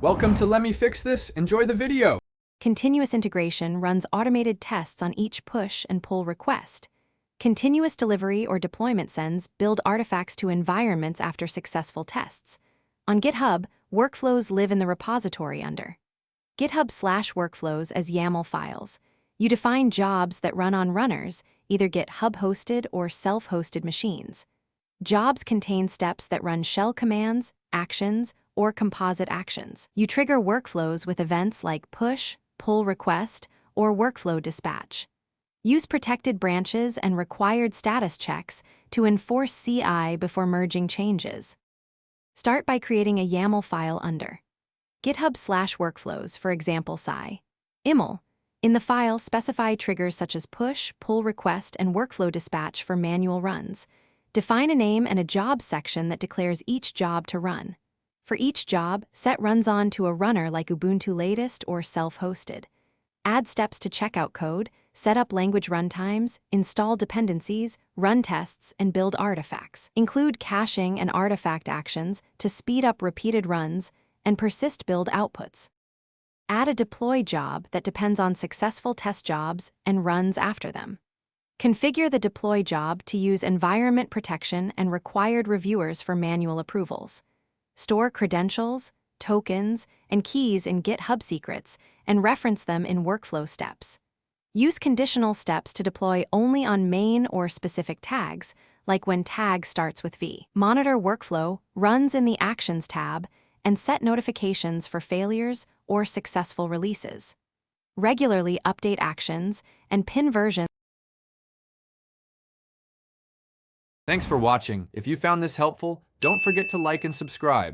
Welcome to Let Me Fix This. Enjoy the video. Continuous integration runs automated tests on each push and pull request. Continuous delivery or deployment sends build artifacts to environments after successful tests. On GitHub, workflows live in the repository under GitHub/workflows as YAML files. You define jobs that run on runners, either GitHub-hosted or self-hosted machines. Jobs contain steps that run shell commands, actions, or composite actions. You trigger workflows with events like push, pull request, or workflow dispatch. Use protected branches and required status checks to enforce CI before merging changes. Start by creating a YAML file under GitHub/workflows, for example, YAML. In the file, specify triggers such as push, pull request, and workflow dispatch for manual runs. Define a name and a job section that declares each job to run. For each job, set runs on to a runner like Ubuntu latest or self-hosted. Add steps to checkout code, set up language runtimes, install dependencies, run tests, and build artifacts. Include caching and artifact actions to speed up repeated runs and persist build outputs. Add a deploy job that depends on successful test jobs and runs after them. Configure the deploy job to use environment protection and required reviewers for manual approvals. Store credentials, tokens, and keys in GitHub secrets and reference them in workflow steps. Use conditional steps to deploy only on main or specific tags, like when tag starts with V. Monitor workflow, runs in the Actions tab, and set notifications for failures or successful releases. Regularly update actions and pin versions. Thanks for watching. If you found this helpful, don't forget to like and subscribe.